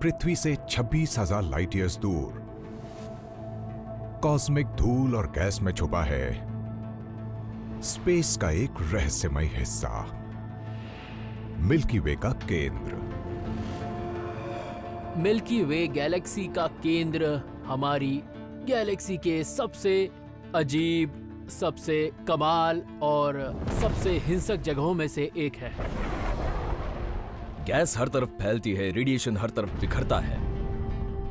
पृथ्वी से 26,000 light years दूर cosmic धूल और गैस में छुपा है स्पेस का एक रहस्यमय हिस्सा, मिल्की वे का केंद्र। मिल्की वे गैलेक्सी का केंद्र हमारी गैलेक्सी के सबसे अजीब, सबसे कमाल और सबसे हिंसक जगहों में से एक है। गैस हर तरफ फैलती है, रेडिएशन हर तरफ बिखरता है,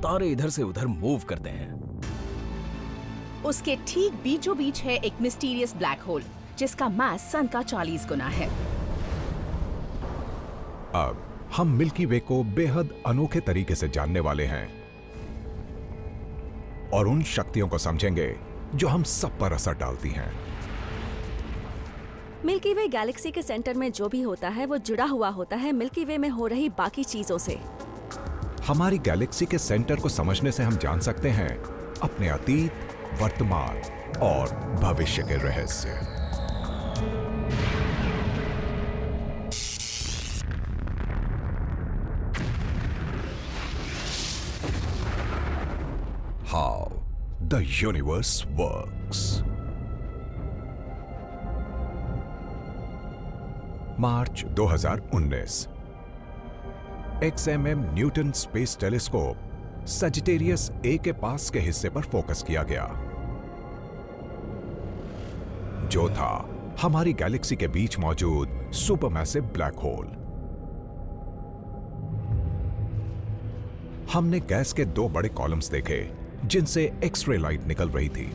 तारे इधर से उधर मूव करते हैं। उसके ठीक बीचों बीच है एक मिस्टीरियस ब्लैक होल जिसका मास सन का 40 गुना है। अब हम मिल्की वे को बेहद अनोखे तरीके से जानने वाले हैं और उन शक्तियों को समझेंगे जो हम सब पर असर डालती हैं। मिल्की वे गैलेक्सी के सेंटर में जो भी होता है वो जुड़ा हुआ होता है मिल्की वे में हो रही बाकी चीजों से। हमारी गैलेक्सी के सेंटर को समझने से हम जान सकते हैं अपने अतीत, वर्तमान और भविष्य के रहस्य। How the universe works. March 2019 XMM Newton space telescope Sagittarius A के पास के हिस्से पर फोकस किया गया, जो था हमारी गैलेक्सी के बीच मौजूद सुपरमैसिव ब्लैक होल। हमने गैस के 2 बड़े कॉलम्स देखे जिनसे एक्सरे लाइट निकल रही थी।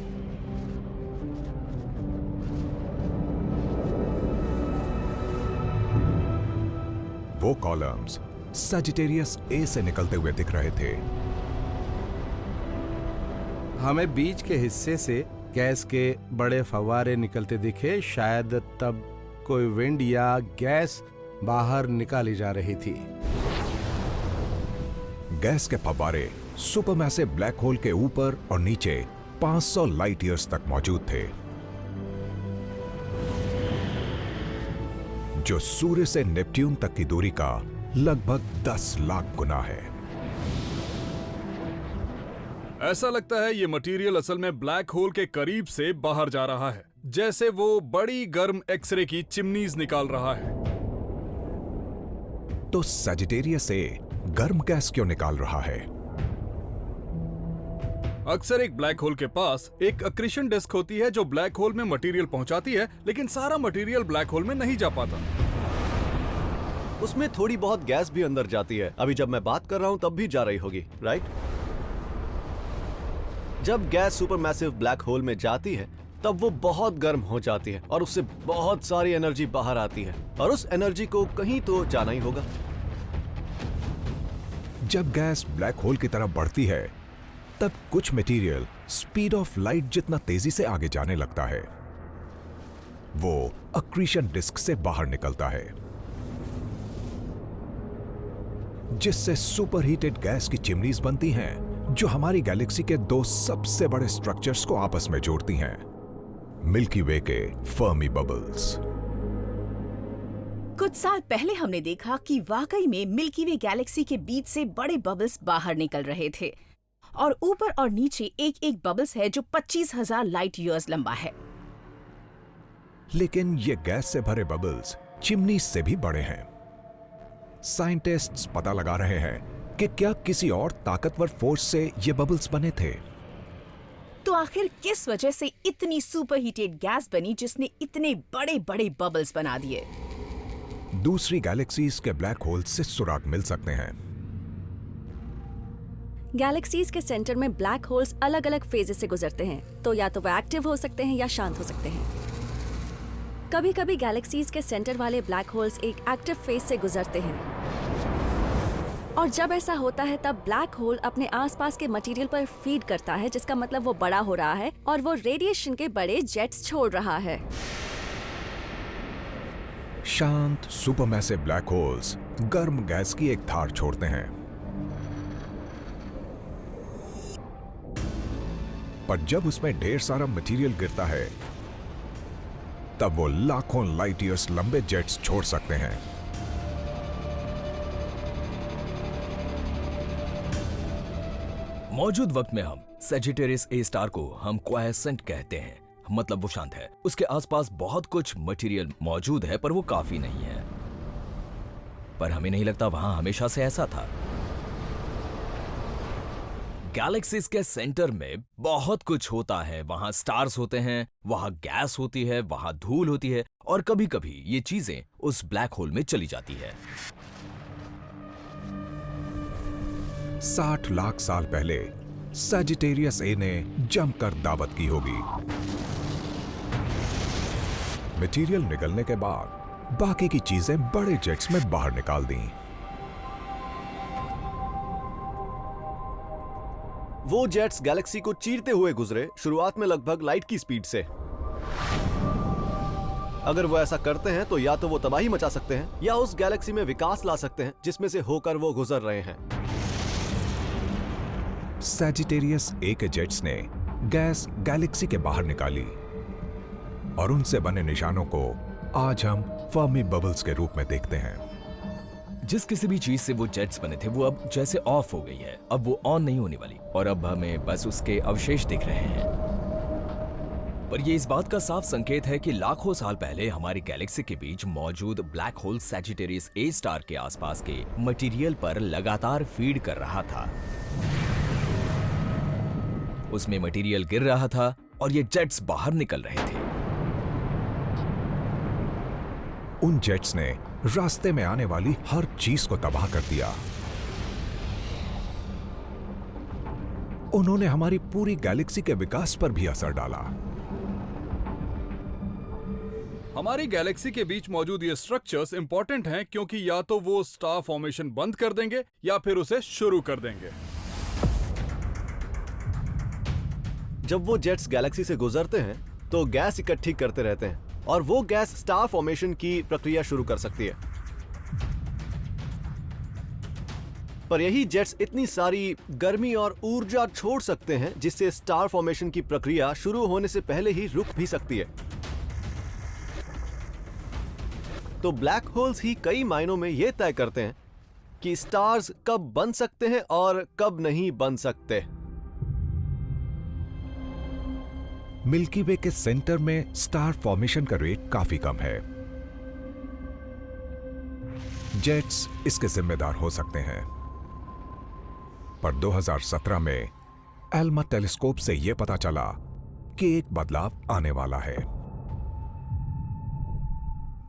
वो कॉलम्स सजिटेरियस ए से निकलते हुए दिख रहे थे। हमें बीच के हिस्से से गैस के बड़े फव्वारे निकलते दिखे, शायद तब कोई विंड या गैस बाहर निकाली जा रही थी। गैस के फव्वारे सुपरमैसिव ब्लैक होल के ऊपर और नीचे 500 लाइट ईयर्स तक मौजूद थे, जो सूर्य से नेपट्यून तक की दूरी का लगभग 10 लाख गुना है। ऐसा लगता है ये मटेरियल असल में ब्लैक होल के करीब से बाहर जा रहा है, जैसे वो बड़ी गर्म एक्सरे की चिमनीज निकाल रहा है। तो सजिटेरियस से गर्म गैस क्यों निकाल रहा है? अक्सर एक ब्लैक होल के पास एक अक्रीशन डिस्क होती है जो ब्लैक होल में मटेरियल पहुंचाती है, लेकिन सारा मटेरियल ब्लैक होल में नहीं जा पाता। उसमें थोड़ी बहुत गैस भी अंदर जाती है। अभी जब मैं बात कर रहा हूं तब भी जा रही होगी, राइट? जब गैस सुपरमैसिव ब्लैक होल में जाती है तब वो बहुत गर्म हो जाती है और उससे बहुत सारी एनर्जी बाहर आती है और उस एनर्जी को कहीं तो जाना ही होगा। जब गैस ब्लैक होल की तरफ बढ़ती है तब कुछ मटेरियल स्पीड ऑफ लाइट जितना तेजी से आगे जाने लगता है। वो अक्रीशन डिस्क से बाहर निकलता है, जिससे सुपरहीटेड गैस की चिमनीज बनती हैं, जो हमारी गैलेक्सी के 2 सबसे बड़े स्ट्रक्चर्स को आपस में जोड़ती हैं, मिल्की वे के फर्मी बबल्स। कुछ साल पहले हमने देखा कि वाकई में मिल्की वे गैलेक्सी के बीच से बड़े बबल्स बाहर निकल रहे थे और ऊपर और नीचे एक एक बबल्स है जो 25,000 लाइट ईयर्स लंबा है। लेकिन ये गैस से भरे बबल्स चिमनी से भी बड़े हैं। साइंटिस्ट्स पता लगा रहे हैं कि क्या किसी और ताकतवर फोर्स से ये बबल्स बने थे। तो आखिर किस वजह से इतनी सुपरहीटेड गैस बनी जिसने इतने बड़े बड़े बबल्स बना दिए? दूसरी गैलेक्सीज के ब्लैक होल से सुराग मिल सकते हैं। गैलेक्सीज के सेंटर में ब्लैक होल्स अलग अलग फेजेस से गुजरते हैं, तो या तो वो एक्टिव हो सकते हैं या शांत हो सकते हैं। कभी कभी गैलेक्सीज के सेंटर वाले ब्लैक होल्स एक एक्टिव फेज से गुजरते हैं और जब ऐसा होता है तब ब्लैक होल अपने आसपास के मटेरियल पर फीड करता है, जिसका मतलब वो बड़ा हो रहा है और वो रेडिएशन के बड़े जेट्स छोड़ रहा है। शांत सुपरमैसिव ब्लैक होल्स गर्म गैस की एक धार छोड़ते हैं, पर जब उसमें ढेर सारा मटेरियल गिरता है तब वो लाखों लाइट ईयर्स लंबे जेट्स छोड़ सकते हैं। मौजूद वक्त में हम सजिटेरियस ए स्टार को हम क्वाएसेंट कहते हैं, मतलब वो शांत है। उसके आसपास बहुत कुछ मटेरियल मौजूद है पर वो काफी नहीं है। पर हमें नहीं लगता वहां हमेशा से ऐसा था। गैलेक्सीज के सेंटर में बहुत कुछ होता है। वहां स्टार्स होते हैं, वहां गैस होती है, वहां धूल होती है और कभी कभी ये चीजें उस ब्लैक होल में चली जाती है। 60 लाख साल पहले सजिटेरियस ए ने जमकर दावत की होगी। मटेरियल निकलने के बाद बाकी की चीजें बड़े जेट्स में बाहर निकाल दी। वो जेट्स गैलेक्सी को चीरते हुए गुजरे, शुरुआत में लगभग लाइट की स्पीड से। अगर वो ऐसा करते हैं तो या तो वो तबाही मचा सकते हैं या उस गैलेक्सी में विकास ला सकते हैं जिसमें से होकर वो गुजर रहे हैं। सजिटेरियस ए के जेट्स ने गैस गैलेक्सी के बाहर निकाली और उनसे बने निशानों को आज हम फर्मी बबल्स के रूप में देखते हैं। जिस किसी भी चीज से वो जेट्स बने थे वो अब जैसे ऑफ हो गई है। अब वो ऑन नहीं होने वाली और अब हमें बस उसके अवशेष दिख रहे हैं। पर ये इस बात का साफ संकेत है कि लाखों साल पहले हमारी गैलेक्सी के बीच मौजूद ब्लैक होल सजिटेरियस ए स्टार के आसपास के मटेरियल पर लगातार फीड कर रहा था। उसमें मटेरियल गिर रहा था और ये जेट्स बाहर निकल रहे थे। उन जेट्स ने रास्ते में आने वाली हर चीज को तबाह कर दिया। उन्होंने हमारी पूरी गैलेक्सी के विकास पर भी असर डाला। हमारी गैलेक्सी के बीच मौजूद ये स्ट्रक्चर्स इंपॉर्टेंट हैं क्योंकि या तो वो स्टार फॉर्मेशन बंद कर देंगे या फिर उसे शुरू कर देंगे। जब वो जेट्स गैलेक्सी से गुजरते हैं तो गैस इकट्ठी करते रहते हैं और वो गैस स्टार फॉर्मेशन की प्रक्रिया शुरू कर सकती है। पर यही जेट्स इतनी सारी गर्मी और ऊर्जा छोड़ सकते हैं जिससे स्टार फॉर्मेशन की प्रक्रिया शुरू होने से पहले ही रुक भी सकती है। तो ब्लैक होल्स ही कई मायनों में यह तय करते हैं कि स्टार्स कब बन सकते हैं और कब नहीं बन सकते। मिल्की वे के सेंटर में स्टार फॉर्मेशन का रेट काफी कम है। जेट्स इसके जिम्मेदार हो सकते हैं। पर 2017 में एल्मा टेलीस्कोप से यह पता चला कि एक बदलाव आने वाला है।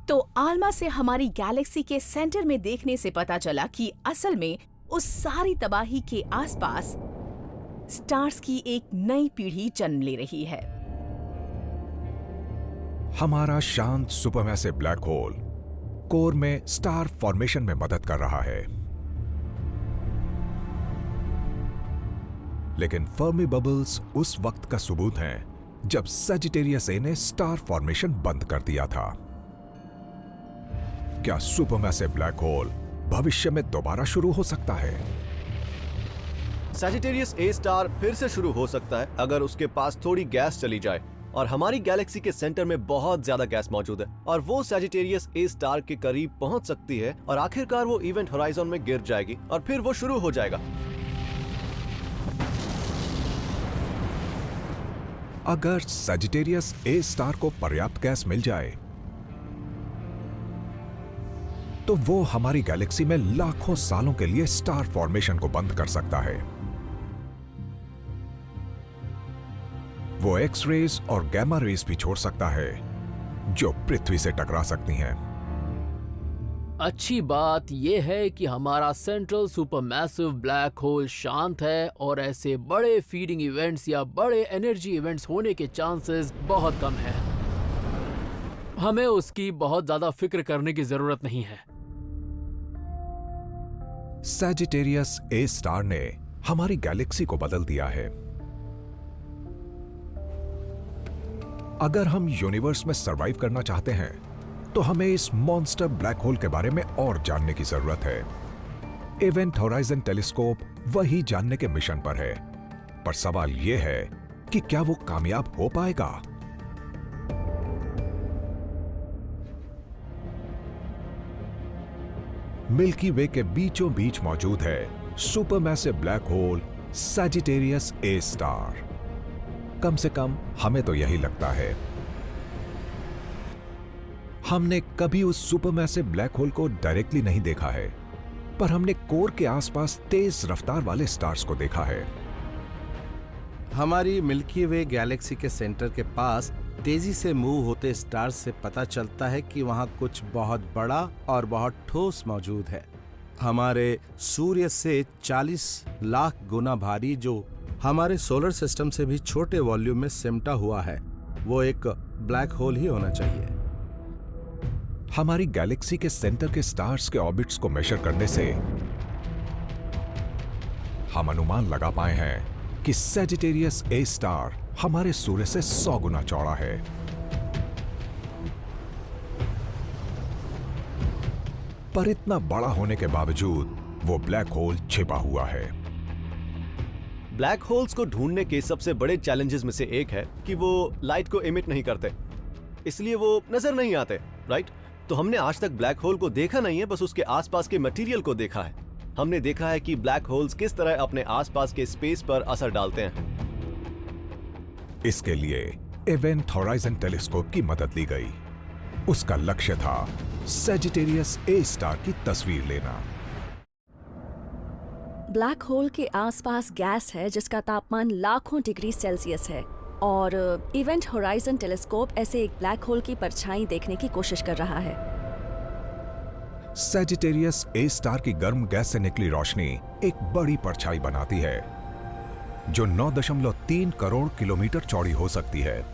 तो आल्मा से हमारी गैलेक्सी के सेंटर में देखने से पता चला कि असल में उस सारी तबाही के आसपास स्टार्स की एक नई पीढ़ी जन्म ले रही है। हमारा शांत सुपरमैसिव ब्लैक होल कोर में स्टार फॉर्मेशन में मदद कर रहा है। लेकिन फर्मी बबल्स उस वक्त का सबूत हैं जब सजिटेरियस ए ने स्टार फॉर्मेशन बंद कर दिया था। क्या सुपरमैसिव ब्लैक होल भविष्य में दोबारा शुरू हो सकता है? सजिटेरियस ए स्टार फिर से शुरू हो सकता है अगर उसके पास थोड़ी गैस चली जाए और हमारी गैलेक्सी के सेंटर में बहुत ज्यादा गैस मौजूद है और वो सजिटेरियस ए स्टार के करीब पहुंच सकती है और आखिरकार वो इवेंट होराइजन में गिर जाएगी और फिर वो शुरू हो जाएगा। अगर सजिटेरियस ए स्टार को पर्याप्त गैस मिल जाए तो वो हमारी गैलेक्सी में लाखों सालों के लिए स्टार फॉर्मेशन को बंद कर सकता है। वो एक्स रेज और गैमा रेज भी छोड़ सकता है जो पृथ्वी से टकरा सकती हैं। अच्छी बात यह है कि हमारा सेंट्रल सुपरमैसिव ब्लैक होल शांत है और ऐसे बड़े फीडिंग इवेंट्स या बड़े एनर्जी इवेंट्स होने के चांसेस बहुत कम हैं। हमें उसकी बहुत ज्यादा फिक्र करने की जरूरत नहीं है। सजिटेरियस ए स्टार ने हमारी गैलेक्सी को बदल दिया है। अगर हम यूनिवर्स में सरवाइव करना चाहते हैं तो हमें इस मॉन्स्टर ब्लैक होल के बारे में और जानने की जरूरत है। इवेंट होराइजन टेलीस्कोप वही जानने के मिशन पर है, पर सवाल यह है कि क्या वो कामयाब हो पाएगा? मिल्की वे के बीचों बीच मौजूद है supermassive black hole Sagittarius A star. कम से कम हमें तो यही लगता है। हमने कभी उस सुपरमैसिव ब्लैक होल को डायरेक्टली नहीं देखा है, पर हमने कोर के आसपास तेज रफ्तार वाले स्टार्स को देखा है। हमारी मिल्की वे गैलेक्सी के सेंटर के पास तेजी से मूव होते स्टार्स से पता चलता है कि वहां कुछ बहुत बड़ा और बहुत ठोस मौजूद है। हमारे सूर्य से 40 लाख गुना भारी, जो हमारे सोलर सिस्टम से भी छोटे वॉल्यूम में सिमटा हुआ है, वो एक ब्लैक होल ही होना चाहिए। हमारी गैलेक्सी के सेंटर के स्टार्स के ऑर्बिट्स को मेजर करने से हम अनुमान लगा पाए हैं कि सैजिटेरियस ए स्टार हमारे सूर्य से 100 गुना चौड़ा है। पर इतना बड़ा होने के बावजूद वो ब्लैक होल छिपा हुआ है। ब्लैक होल्स को ढूंढने के सबसे बड़े चैलेंजेस में से एक है कि वो लाइट को इमिट नहीं करते, इसलिए वो नजर नहीं आते, राइट? तो हमने आज तक ब्लैक होल को देखा नहीं है, बस उसके आसपास के मटेरियल को देखा है। हमने देखा है कि ब्लैक होल्स किस तरह अपने आसपास के स्पेस पर असर डालते हैं। इसके लिए इवेंट होराइजन टेलीस्कोप की मदद ली गई। उसका लक्ष्य था सैजिटेरियस ए स्टार की तस्वीर लेना। ब्लैक होल के आसपास गैस है जिसका तापमान लाखों डिग्री सेल्सियस है, और इवेंट होराइजन टेलीस्कोप ऐसे एक ब्लैक होल की परछाई देखने की कोशिश कर रहा है। सैजिटेरियस ए स्टार की गर्म गैस से निकली रोशनी एक बड़ी परछाई बनाती है, जो 9.3 करोड़ किलोमीटर चौड़ी हो सकती है।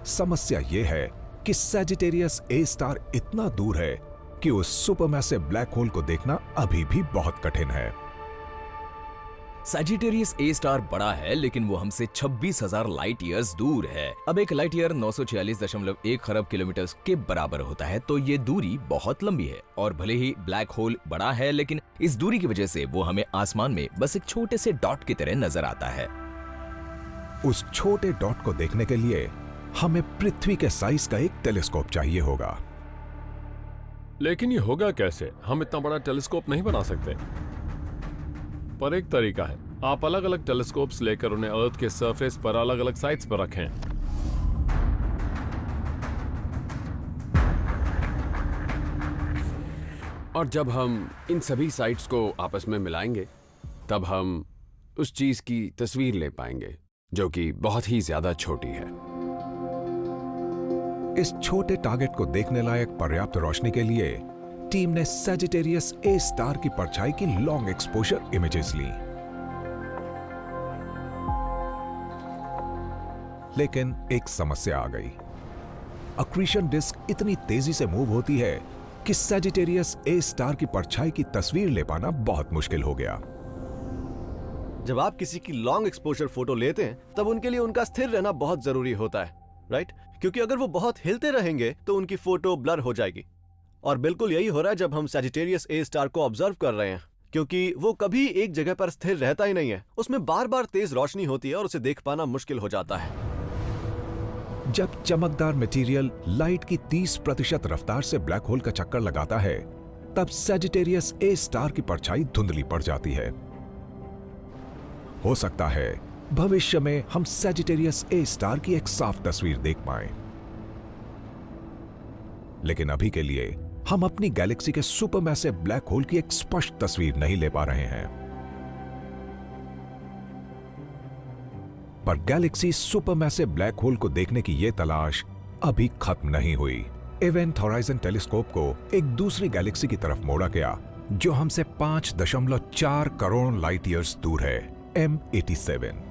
समस्या यह है कि सैजिटेरियस ए स्टार इतना दूर है कि उस सुपरमैसिव ब्लैक होल को देखना अभी भी बहुत कठिन है। सैजिटेरियस ए स्टार बड़ा है, लेकिन वो हमसे 26,000 लाइट ईयर्स दूर है। अब एक लाइट ईयर 946.1 खरब किलोमीटर के बराबर होता है, तो ये दूरी बहुत लंबी है। और भले ही ब्लैक होल बड़ा है, लेकिन इस दूरी की वजह से वो हमें आसमान में बस एक छोटे से डॉट की तरह नजर आता है। उस छोटे डॉट को देखने के लिए हमें पृथ्वी के साइज का एक टेलीस्कोप चाहिए होगा। लेकिन ये होगा कैसे? हम इतना बड़ा टेलीस्कोप नहीं बना सकते। पर एक तरीका है, आप अलग अलग टेलीस्कोप्स लेकर उन्हें अर्थ के सरफेस पर अलग अलग साइट्स पर रखें। और जब हम इन सभी साइट्स को आपस में मिलाएंगे, तब हम उस चीज की तस्वीर ले पाएंगे जो कि बहुत ही ज्यादा छोटी है। इस छोटे टारगेट को देखने लायक पर्याप्त रोशनी के लिए टीम ने सैजिटेरियस ए स्टार की परछाई की लॉन्ग एक्सपोजर इमेजेस ली। लेकिन एक समस्या आ गई। अक्रीशन डिस्क इतनी तेजी से मूव होती है कि सैजिटेरियस ए स्टार की परछाई की तस्वीर ले पाना बहुत मुश्किल हो गया। जब आप किसी की लॉन्ग एक्सपोजर फोटो लेते हैं, तब उनके लिए उनका स्थिर रहना बहुत जरूरी होता है, राइट? क्योंकि अगर वो बहुत हिलते रहेंगे तो उनकी फोटो ब्लर हो जाएगी। और बिल्कुल यही हो रहा है जब हम सैजिटेरियस ए स्टार को ऑब्जर्व कर रहे हैं, क्योंकि वो कभी एक जगह पर स्थिर रहता ही नहीं है। उसमें बार बार तेज रोशनी होती है और उसे देख पाना मुश्किल हो जाता है। जब चमकदार मटेरियल लाइट की 30% रफ्तार से ब्लैक होल का चक्कर लगाता है, तब सैजिटेरियस ए स्टार की परछाई धुंधली पड़ जाती है। हो सकता है भविष्य में हम सैजिटेरियस ए स्टार की एक साफ तस्वीर देख पाएं। लेकिन अभी के लिए हम अपनी गैलेक्सी के सुपरमैसिव ब्लैक होल की एक स्पष्ट तस्वीर नहीं ले पा रहे हैं। पर गैलेक्सी सुपरमैसिव ब्लैक होल को देखने की यह तलाश अभी खत्म नहीं हुई। इवेंट होराइजन टेलीस्कोप को एक दूसरी गैलेक्सी की तरफ मोड़ा गया, जो हमसे 5.4 करोड़ लाइट ईयर्स दूर है, M87।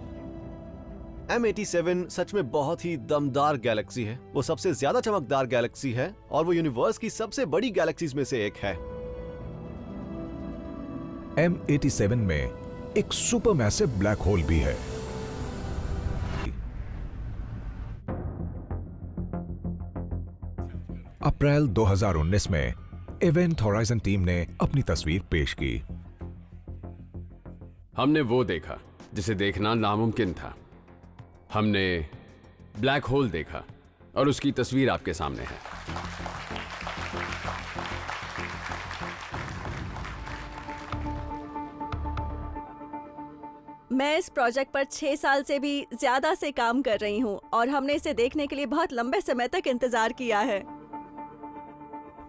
M87 सच में बहुत ही दमदार गैलेक्सी है। वो सबसे ज्यादा चमकदार गैलेक्सी है और वो यूनिवर्स की सबसे बड़ी गैलेक्सीज में से एक है। M87 में एक सुपरमैसिव ब्लैक होल भी है। अप्रैल 2019 में इवेंट होराइजन टीम ने अपनी तस्वीर पेश की। हमने वो देखा जिसे देखना नामुमकिन था। हमने ब्लैक होल देखा और उसकी तस्वीर आपके सामने है। मैं इस प्रोजेक्ट पर 6 साल से भी ज्यादा से काम कर रही हूँ और हमने इसे देखने के लिए बहुत लंबे समय तक इंतजार किया है।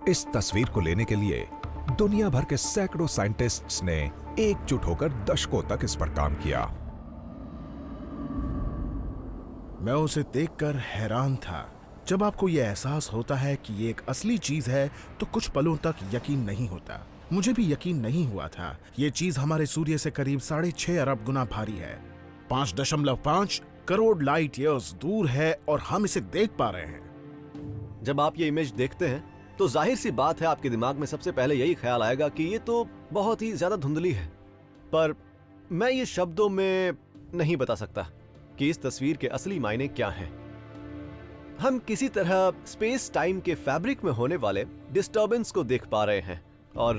इस तस्वीर को लेने के लिए दुनिया भर के सैकड़ों साइंटिस्ट्स ने एकजुट होकर दशकों तक इस पर काम किया। मैं उसे देखकर हैरान था। जब आपको यह एहसास होता है कि ये एक असली चीज है तो कुछ पलों तक यकीन नहीं होता। मुझे भी यकीन नहीं हुआ था। ये चीज हमारे सूर्य से करीब 6.5 अरब गुना भारी है, 5.5 करोड़ लाइट ईयर्स दूर है और हम इसे देख पा रहे हैं। जब आप ये इमेज देखते हैं तो जाहिर सी बात है आपके दिमाग में सबसे पहले यही ख्याल आएगा कि ये तो बहुत ही ज्यादा धुंधली है। पर मैं ये शब्दों में नहीं बता सकता कि इस तस्वीर के असली मायने क्या हैं। हम किसी तरह स्पेस टाइम के फैब्रिक में होने वाले डिस्टर्बेंस को देख पा रहे हैं और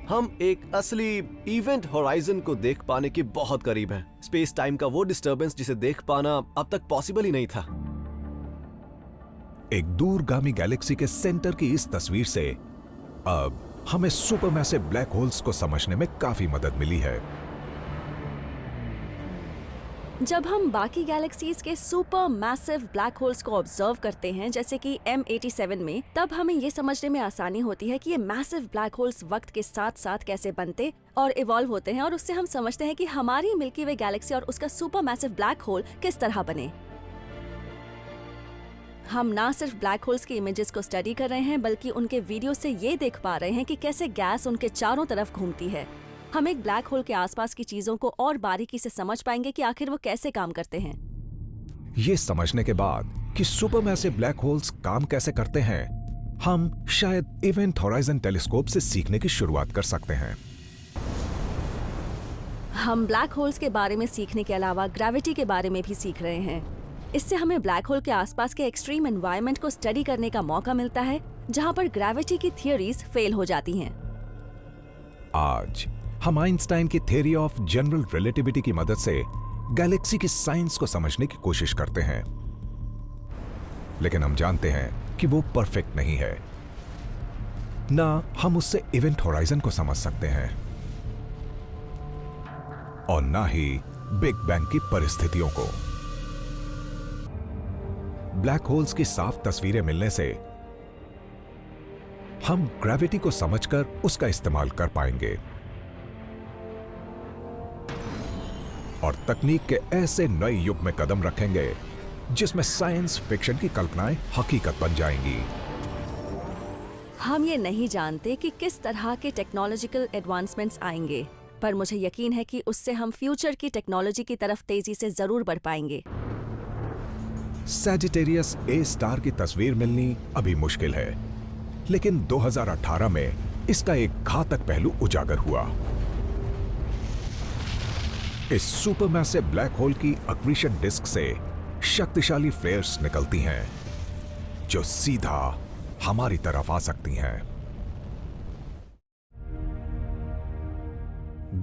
हम एक असली इवेंट होराइजन को देख पाने के बहुत करीब हैं। स्पेस टाइम का वो डिस्टर्बेंस जिसे देख पाना अब तक पॉसिबल ही नहीं था। एक दूरगामी गैलेक्सी के सेंटर की इस तस्वीर से अब हमें सुपरमैसिव ब्लैक होल्स को समझने में काफी मदद मिली है। जब हम बाकी गैलेक्सीज के सुपर मैसिव ब्लैक होल्स को ऑब्जर्व करते हैं, जैसे कि M87 में, तब हमें ये समझने में आसानी होती है कि ये मैसिव ब्लैक होल्स वक्त के साथ साथ कैसे बनते और इवॉल्व होते हैं, और उससे हम समझते हैं कि हमारी मिल्की वे गैलेक्सी और उसका सुपर मैसिव ब्लैक होल किस तरह बने। हम ना सिर्फ ब्लैक होल्स के इमेजेस को स्टडी कर रहे हैं, बल्कि उनके वीडियो से ये देख पा रहे हैं कि कैसे गैस उनके चारों तरफ घूमती है। हम एक ब्लैक होल के आसपास की चीजों को और बारीकी से समझ पाएंगे कि आखिर वो कैसे काम करते हैं। ये समझने के बाद कि सुपरमैसिव ब्लैक होल्स काम कैसे करते हैं, हम शायद इवेंट होराइजन टेलीस्कोप से सीखने की शुरुआत कर सकते हैं। हम ब्लैक होल्स के बारे में सीखने के अलावा ग्रेविटी के बारे में भी सीख रहे हैं। इससे हमें ब्लैक होल के आसपास के एक्सट्रीम एनवायरनमेंट को स्टडी करने का मौका मिलता है, जहां पर ग्रेविटी की थियरीज फेल हो जाती हैं। आज हम आइंस्टाइन की थ्योरी ऑफ जनरल रिलेटिविटी की मदद से गैलेक्सी की साइंस को समझने की कोशिश करते हैं, लेकिन हम जानते हैं कि वो परफेक्ट नहीं है। ना हम उससे इवेंट होराइजन को समझ सकते हैं और ना ही बिग बैंग की परिस्थितियों को। ब्लैक होल्स की साफ तस्वीरें मिलने से हम ग्रेविटी को समझकर उसका इस्तेमाल कर पाएंगे और तकनीक के ऐसे नए युग में कदम रखेंगे जिसमें साइंस फिक्शन की कल्पनाएं हकीकत बन जाएंगी। हम ये नहीं जानते कि किस तरह के टेक्नोलॉजिकल एडवांसमेंट्स आएंगे, पर मुझे यकीन है कि उससे हम फ्यूचर की टेक्नोलॉजी की तरफ तेजी से जरूर बढ़ पाएंगे। सैजिटेरियस ए स्टार की तस्वीर मिलनी अभी मुश्किल है, लेकिन 2018 में इसका एक घातक पहलू उजागर हुआ। इस सुपरमैसिव ब्लैक होल की अक्रीशन डिस्क से शक्तिशाली फ्लेयर्स निकलती हैं, जो सीधा हमारी तरफ आ सकती हैं।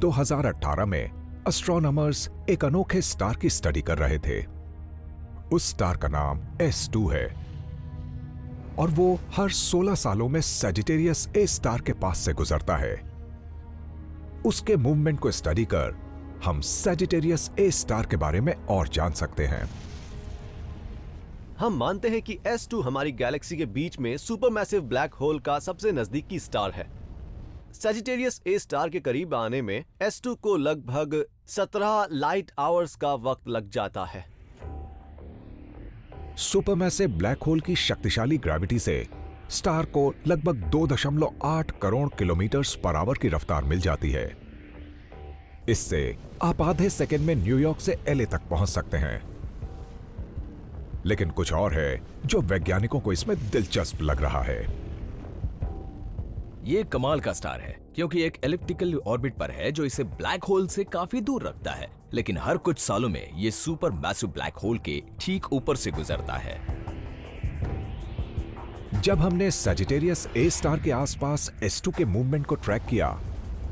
2018 में एस्ट्रोनॉमर्स एक अनोखे स्टार की स्टडी कर रहे थे। उस स्टार का नाम S2 है और वो हर 16 सालों में सैजिटेरियस ए स्टार के पास से गुजरता है। उसके मूवमेंट को स्टडी कर हम सैजिटेरियस ए स्टार के बारे में और जान सकते हैं। हम मानते हैं कि S2 हमारी गैलेक्सी के बीच में सुपरमैसिव ब्लैक होल का सबसे नजदीकी स्टार है। सैजिटेरियस ए स्टार के करीब आने में S2 को लगभग 17 लाइट आवर्स का वक्त लग जाता है। सुपरमैसिव ब्लैक होल की शक्तिशाली ग्रेविटी से स्टार को लगभग 2.8 करोड़ किलोमीटर पर आवर की रफ्तार मिल जाती है। इससे आप आधे सेकंड में न्यूयॉर्क से LA तक पहुंच सकते हैं। लेकिन कुछ और है जो वैज्ञानिकों को इसमें दिलचस्प लग रहा है। ये कमाल का स्टार है क्योंकि एक एलिप्टिकल ऑर्बिट पर है जो इसे ब्लैक होल से काफी दूर रखता है, लेकिन हर कुछ सालों में ये सुपर मैसिव ब्लैक होल के ठीक ऊपर से गुजरता है। जब हमने सैजिटेरियस ए स्टार के आसपास S2 के मूवमेंट को ट्रैक किया,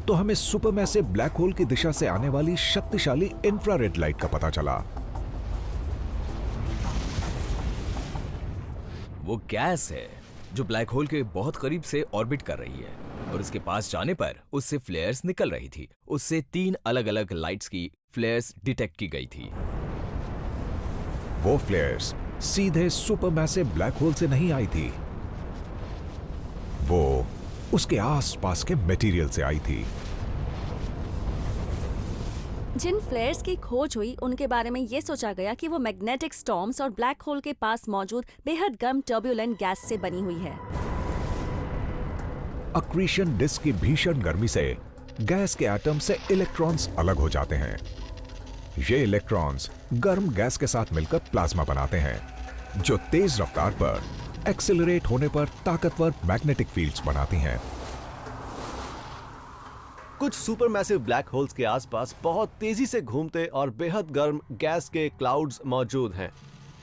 तो हमें सुपरमैसिव ब्लैक होल की दिशा से आने वाली शक्तिशाली इंफ्रारेड लाइट का पता चला। वो गैस है जो ब्लैक होल के बहुत करीब से ऑर्बिट कर रही है और उसके पास जाने पर उससे फ्लेयर्स निकल रही थी। उससे 3 अलग अलग लाइट्स की फ्लेयर्स डिटेक्ट की गई थी। वो फ्लेयर्स सीधे सुपरमैसिव ब्लैक होल से नहीं आई थी, वो उसके आसपास के मटेरियल से आई थी। जिन फ्लेयर्स की खोज हुई उनके बारे में ये सोचा गया कि वो मैग्नेटिक स्टॉर्म्स और ब्लैक होल के पास मौजूद बेहद गर्म टर्बुलेंट गैस से बनी हुई है। अक्रीशन डिस्क की भीषण गर्मी से गैस के एटम से इलेक्ट्रॉन्स अलग हो जाते हैं। ये इलेक्ट्रॉन्स गर्म गैस के साथ मिलकर प्लाज्मा बनाते हैं, जो तेज रफ्तार पर एक्सेलरेट होने पर ताकतवर मैग्नेटिक फील्ड्स बनाती हैं। कुछ सुपरमैसिव ब्लैक होल्स के आसपास बहुत तेजी से घूमते और बेहद गर्म गैस के क्लाउड्स मौजूद हैं,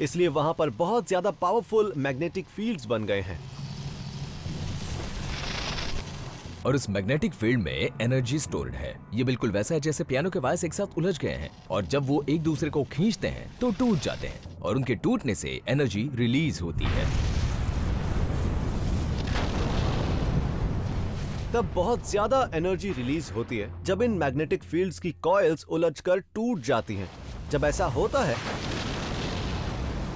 इसलिए वहां पर बहुत ज्यादा पावरफुल मैग्नेटिक फील्ड्स बन गए हैं। और उस मैग्नेटिक फील्ड में एनर्जी स्टोर्ड है। ये बिल्कुल वैसा है जैसे पियानो के वायर्स एक साथ उलझ गए हैं और जब वो एक दूसरे को खींचते हैं तो टूट जाते हैं और उनके टूटने से एनर्जी रिलीज होती है। तब बहुत ज्यादा एनर्जी रिलीज होती है जब इन मैग्नेटिक फील्ड्स की कॉइल्स उलझकर टूट जाती हैं। जब ऐसा होता है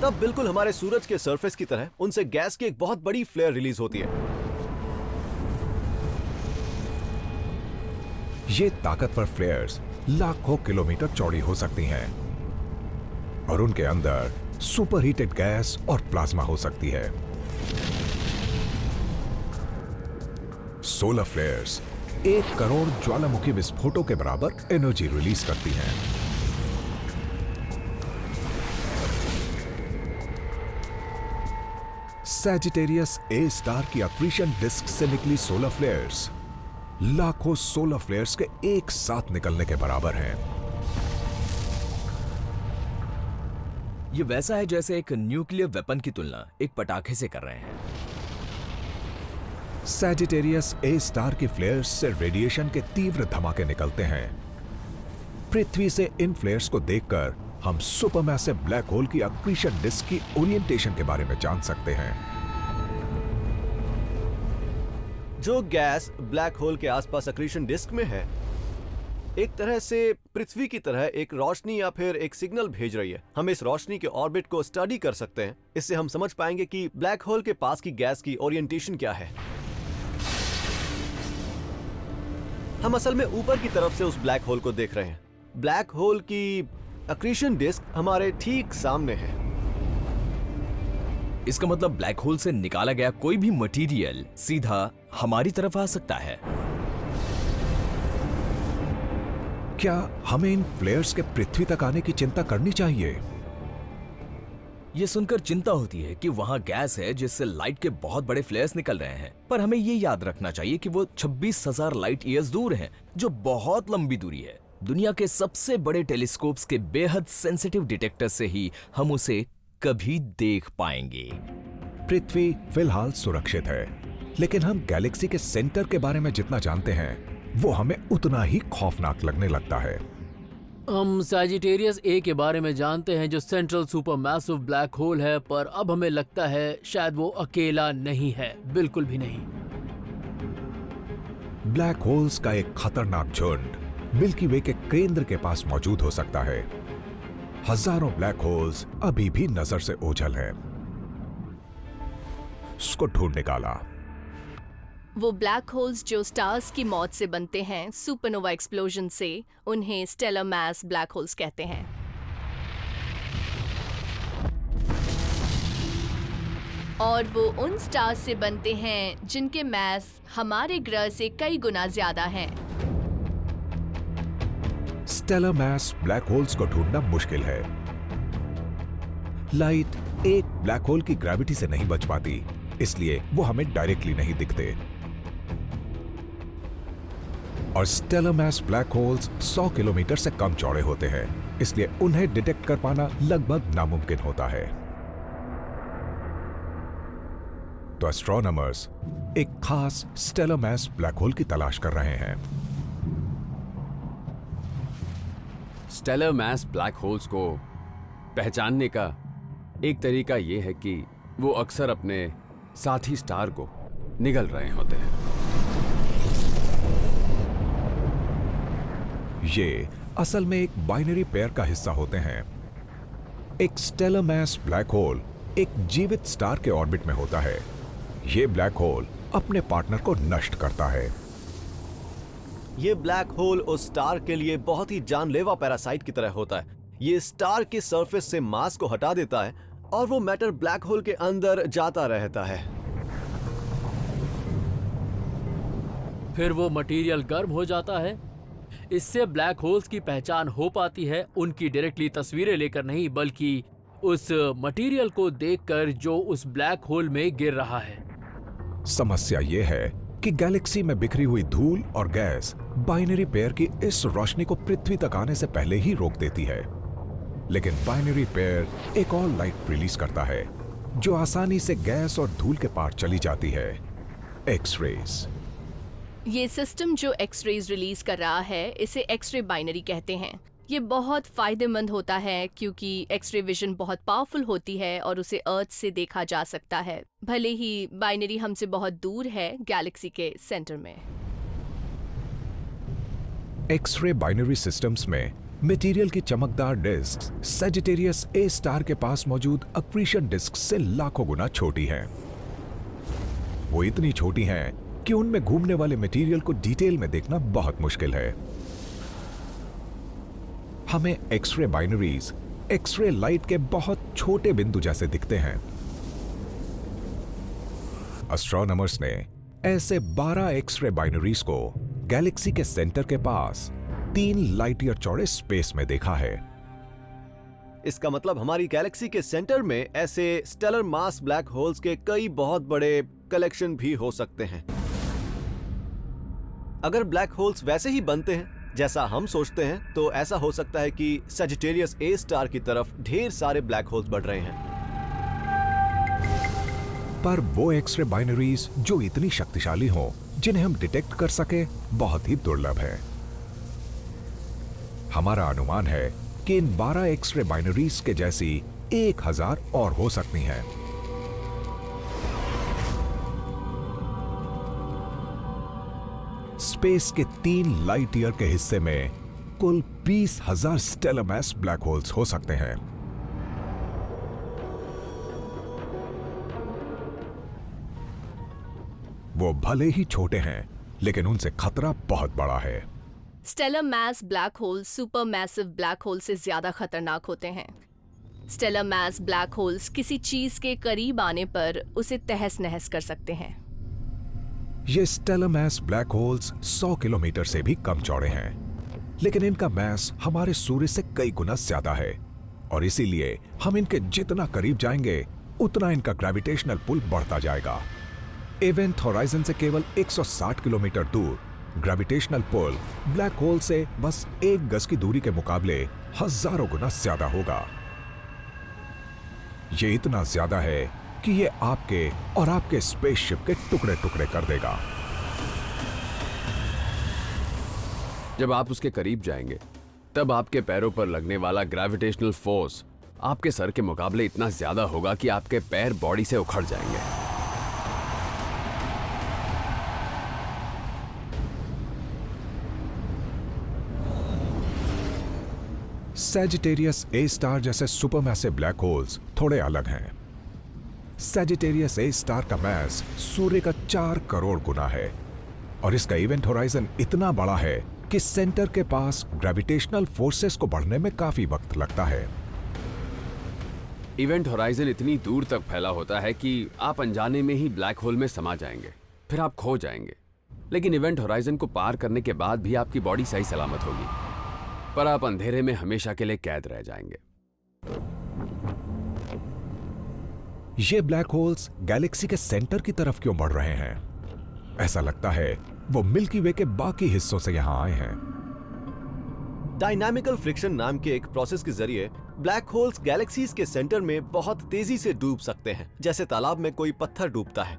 तब बिल्कुल हमारे सूरज के सरफेस की तरह उनसे गैस की एक बहुत बड़ी फ्लेयर रिलीज होती है। ये ताकतवर फ्लेयर्स लाखों किलोमीटर चौड़ी हो सकती हैं और उनके अंदर सुपरहीटेड गैस और प्लाज्मा हो सकती है। सोलर फ्लेयर्स 1 करोड़ ज्वालामुखी विस्फोटों के बराबर एनर्जी रिलीज करती हैं। सैजिटेरियस ए स्टार की अक्रीशन डिस्क से निकली सोलर फ्लेयर्स लाखों सोलर फ्लेयर्स के एक साथ निकलने के बराबर हैं। ये वैसा है जैसे एक न्यूक्लियर वेपन की तुलना एक पटाखे से कर रहे हैं। सैजिटेरियस ए स्टार की फ्लेयर्स से रेडिएशन के तीव्र धमाके निकलते हैं। पृथ्वी से इन फ्लेयर्स को देखकर हम सुपरमैसिव ब्लैक होल की अक्रीशन डिस्क की ओरिएंटेशन के बारे में जान सकते हैं। जो गैस ब्लैक होल के आसपास अक्रीशन डिस्क में है, एक तरह से पृथ्वी की तरह एक रोशनी या फिर एक सिग्नल भेज रही है। हम इस रोशनी के ऑर्बिट को स्टडी कर सकते हैं। इससे हम समझ पाएंगे कि ब्लैक होल के पास की गैस की ओरिएंटेशन क्या है। हम असल में ऊपर की तरफ से उस ब्लैक होल को देख रहे हैं। ब्लैक होल की अक्रीशन डिस्क हमारे ठीक सामने है। इसका मतलब ब्लैक होल से निकाला गया कोई भी मटेरियल सीधा हमारी तरफ आ सकता है। क्या हमें इन फ्लेयर्स के पृथ्वी तक आने की चिंता करनी चाहिए? ये सुनकर चिंता होती है कि वहां गैस है जिससे लाइट के बहुत बड़े फ्लेयर्स निकल रहे हैं, पर हमें ये याद रखना चाहिए कि वो 26,000 लाइट ईयर्स दूर हैं, जो बहुत लंबी दूरी है। दुनिया के सबसे बड़े टेलीस्कोप्स के बेहद सेंसिटिव डिटेक्टर से ही हम उसे कभी देख पाएंगे। पृथ्वी फिलहाल सुरक्षित है, लेकिन हम गैलेक्सी के सेंटर के बारे में जितना जानते हैं वो हमें उतना ही खौफनाक लगने लगता है। हम सैजिटेरियस ए के बारे में जानते हैं जो सेंट्रल सुपरमैसिव ब्लैक होल है, पर अब हमें लगता है शायद वो अकेला नहीं है, बिल्कुल भी नहीं। ब्लैक होल्स का एक खतरनाक झुंड मिल्की वे के केंद्र के पास मौजूद हो सकता है। हजारों ब्लैक होल्स अभी भी नजर से ओझल हैं। उसको ढूंढ निकाला। वो ब्लैक होल्स जो स्टार्स की मौत से बनते हैं, सुपरनोवा एक्सप्लोजन से, उन्हें स्टेलर मैस ब्लैक होल्स कहते हैं। और वो उन स्टार्स से बनते हैं जिनके मैस हमारे ग्रह से कई गुना ज्यादा हैं। स्टेलर मैस ब्लैक होल्स को ढूंढना मुश्किल है। लाइट एक ब्लैक होल की ग्रेविटी से नहीं बच पाती, इसलिए वो हमें डायरेक्टली नहीं दिखते। और stellar mass black holes 100 kilometre से कम चौड़े होते हैं, इसलिए उन्हें डिटेक्ट कर पाना लगभग नामुमकिन होता है। तो एस्ट्रोनॉमर्स एक खास स्टेलर मैस ब्लैक होल की तलाश कर रहे हैं। स्टेलर मैस ब्लैक होल्स को पहचानने का एक तरीका यह है कि वो अक्सर अपने साथी स्टार को निगल रहे होते हैं। ये असल में एक बाइनरी पेयर का हिस्सा होते हैं। एक स्टेलर मास ब्लैक होल एक जीवित स्टार के ऑर्बिट में होता है। यह ब्लैक होल अपने पार्टनर को नष्ट करता है। ये ब्लैक होल उस स्टार के लिए बहुत ही जानलेवा पैरासाइट की तरह होता है। ये स्टार के सरफेस से मास को हटा देता है और वो मैटर ब्लैक होल के अंदर जाता रहता है। फिर वो मटेरियल गर्म हो जाता है। इससे ब्लैक होल्स की पहचान हो पाती है, उनकी डायरेक्टली तस्वीरें लेकर नहीं, बल्कि उस मटेरियल को देखकर जो उस ब्लैक होल में गिर रहा है। समस्या यह है कि गैलेक्सी में बिखरी हुई धूल और गैस बाइनरी पेयर की इस रोशनी को पृथ्वी तक आने से पहले ही रोक देती है। लेकिन बाइनरी पेयर एक और लाइट रिलीज करता है जो आसानी से गैस और धूल के पार चली जाती है, एक्स-रेज। ये सिस्टम जो एक्स-रेज रिलीज कर रहा है इसे एक्स-रे बाइनरी कहते हैं। ये बहुत फायदेमंद होता है क्योंकि एक्स-रे विजन बहुत पावरफुल होती है और उसे अर्थ से देखा जा सकता है, भले ही बाइनरी हमसे बहुत दूर है गैलेक्सी के सेंटर में। एक्स-रे बाइनरी सिस्टम्स में मटेरियल की चमकदार डिस्क सजिटेरियस ए स्टार के पास मौजूद अक्रीशन डिस्क से लाखों गुना छोटी हैं। वो इतनी छोटी हैं कि उनमें घूमने वाले मटेरियल को डिटेल में देखना बहुत मुश्किल है। हमें एक्स-रे बाइनरीज एक्स-रे लाइट के बहुत छोटे बिंदु जैसे दिखते हैं। एस्ट्रोनॉमर्स ने ऐसे 12 एक्स-रे बाइनरीज को गैलेक्सी के सेंटर के पास 3 लाइट ईयर चौड़े स्पेस में देखा है। इसका मतलब हमारी गैलेक्सी के सेंटर में ऐसे स्टेलर मास ब्लैक होल्स के कई बहुत बड़े कलेक्शन भी हो सकते हैं। अगर ब्लैक होल्स वैसे ही बनते हैं जैसा हम सोचते हैं तो ऐसा हो सकता है कि सजिटेरियस ए स्टार की तरफ ढेर सारे ब्लैक होल्स बढ़ रहे हैं। पर वो एक्स-रे बाइनरीज जो इतनी शक्तिशाली हों जिन्हें हम डिटेक्ट कर सके, बहुत ही दुर्लभ है। हमारा अनुमान है कि इन 12 एक्स-रे बाइनरीज के जैसी 1000 और हो सकती हैं। स्पेस के 3 लाइट ईयर के हिस्से में कुल 20,000 स्टेलर मास ब्लैक होल्स हो सकते हैं। वो भले ही छोटे हैं, लेकिन उनसे खतरा बहुत बड़ा है। Stellar mass black hole supermassive black hole से ज्यादा खतरनाक होते हैं। स्टेलर मास ब्लैक होल्स किसी चीज के करीब आने पर उसे तहस नहस कर सकते हैं। ये stellar mass black holes 100 kilometre से भी कम चौड़े हैं, लेकिन इनका मास हमारे सूर्य से कई गुना ज्यादा है और इसीलिए हम इनके जितना करीब जाएंगे उतना इनका ग्रेविटेशनल पुल बढ़ता जाएगा। इवेंट होराइजन से केवल 160 किलोमीटर दूर ग्रेविटेशनल पुल ब्लैक होल से बस 1 गज की दूरी के मुकाबले हजारों गुना ज्यादा होगा। ये इतना ज्यादा है कि ये आपके और आपके स्पेसशिप के टुकड़े टुकड़े कर देगा। जब आप उसके करीब जाएंगे तब आपके पैरों पर लगने वाला ग्रेविटेशनल फोर्स आपके सर के मुकाबले इतना ज्यादा होगा कि आपके पैर बॉडी से उखड़ जाएंगे। सैजिटेरियस ए स्टार जैसे सुपरमैसिव ब्लैक होल्स थोड़े अलग हैं। सैजिटेरियस ए स्टार का मास सूर्य का 4 करोड़ गुना है और इसका इवेंट होराइजन इतना बड़ा है कि सेंटर के पास ग्रेविटेशनल फोर्सेस को बढ़ने में काफी वक्त लगता है। इवेंट होराइजन इतनी दूर तक फैला होता है कि आप अनजाने में ही ब्लैक होल में समा जाएंगे, फिर आप खो जाएंगे। लेकिन इवेंट होराइजन को पार करने के बाद भी आपकी बॉडी सही सलामत होगी, पर आप अंधेरे में हमेशा के लिए कैद रह जाएंगे। ये ब्लैक होल्स गैलेक्सी के सेंटर की तरफ क्यों बढ़ रहे हैं? ऐसा लगता है वो मिल्की वे के बाकी हिस्सों से यहां आए हैं। डायनामिकल फ्रिक्शन नाम के एक प्रोसेस के जरिए ब्लैक होल्स गैलेक्सीज के सेंटर में बहुत तेजी से डूब सकते हैं, जैसे तालाब में कोई पत्थर डूबता है।